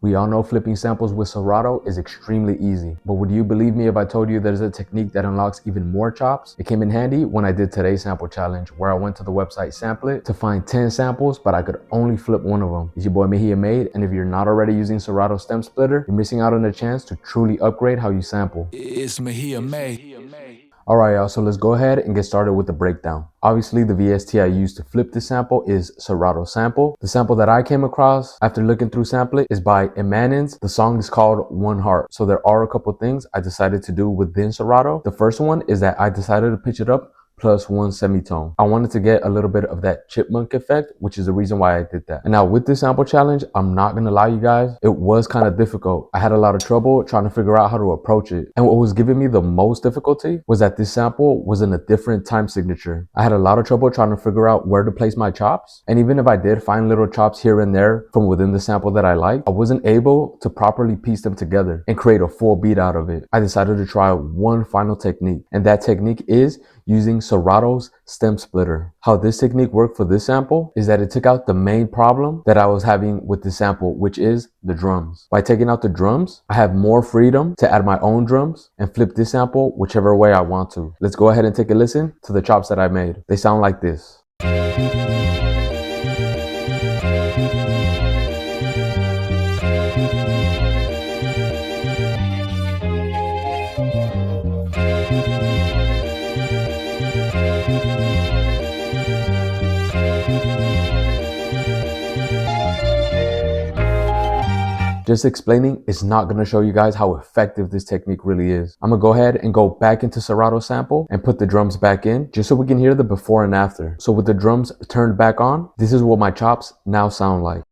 We all know flipping samples with Serato is extremely easy, but would you believe me if I told you there's a technique that unlocks even more chops? It came in handy when I did today's sample challenge, where I went to the website Samplette to find 10 samples, but I could only flip one of them. It's your boy Mejia Made, and if you're not already using Serato Stem Splitter, you're missing out on a chance to truly upgrade how you sample. It's Mejia Made. Alright y'all, so let's go ahead and get started with the breakdown. Obviously the VST I used to flip this sample is Serato Sample. The sample that I came across after looking through Samplette is by Emanens. The song is called One Heart. So there are a couple things I decided to do within Serato. The first one is that I decided to pitch it up plus one semitone. I wanted to get a little bit of that chipmunk effect, which is the reason why I did that. And now with this sample challenge, I'm not gonna lie you guys, it was kind of difficult. I had a lot of trouble trying to figure out how to approach it. And what was giving me the most difficulty was that this sample was in a different time signature. I had a lot of trouble trying to figure out where to place my chops. And even if I did find little chops here and there from within the sample that I liked, I wasn't able to properly piece them together and create a full beat out of it. I decided to try one final technique, and that technique is using Serato's Stem Splitter. How this technique worked for this sample is that it took out the main problem that I was having with this sample, which is the drums. By taking out the drums, I have more freedom to add my own drums and flip this sample whichever way I want to. Let's go ahead and take a listen to the chops that I made. They sound like this. Just explaining is not going to show you guys how effective this technique really is. I'm going to go ahead and go back into Serato Sample and put the drums back in just so we can hear the before and after. So with the drums turned back on, this is what my chops now sound like.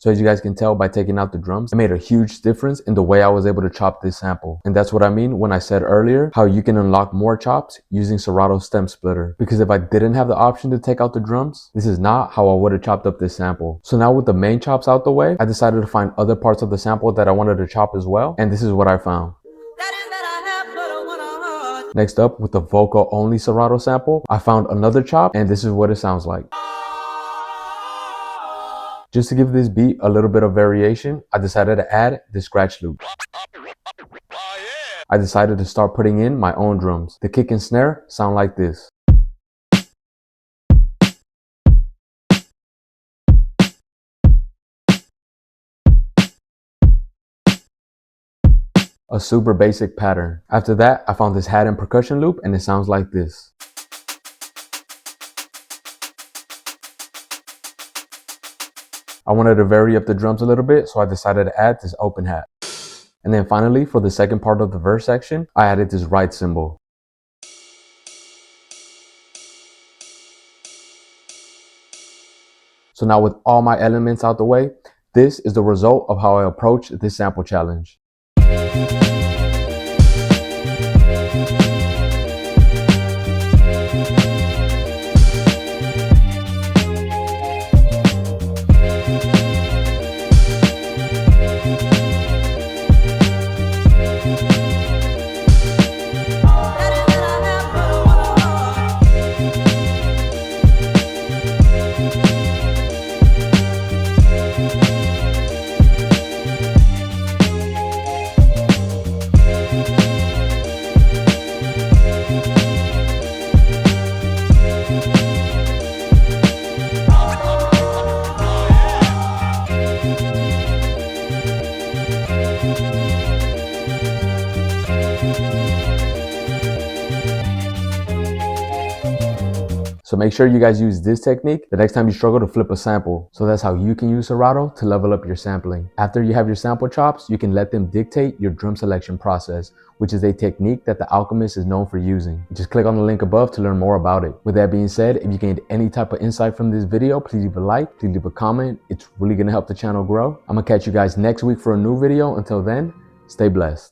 So as you guys can tell by taking out the drums, it made a huge difference in the way I was able to chop this sample. And that's what I mean when I said earlier how you can unlock more chops using Serato Stem Splitter. Because if I didn't have the option to take out the drums, this is not how I would have chopped up this sample. So now with the main chops out the way, I decided to find other parts of the sample that I wanted to chop as well. And this is what I found. Next up, with the vocal only Serato sample, I found another chop, and this is what it sounds like. Just to give this beat a little bit of variation, I decided to add the scratch loop. I decided to start putting in my own drums. The kick and snare sound like this. A super basic pattern. After that, I found this hat and percussion loop, and it sounds like this. I wanted to vary up the drums a little bit, so I decided to add this open hat. And then finally, for the second part of the verse section, I added this right cymbal. So now with all my elements out the way, this is the result of how I approached this sample challenge. So make sure you guys use this technique the next time you struggle to flip a sample. So that's how you can use Serato to level up your sampling. After you have your sample chops, you can let them dictate your drum selection process, which is a technique that the Alchemist is known for using. Just click on the link above to learn more about it. With that being said, if you gained any type of insight from this video, please leave a like, please leave a comment. It's really gonna help the channel grow. I'm gonna catch you guys next week for a new video. Until then, stay blessed.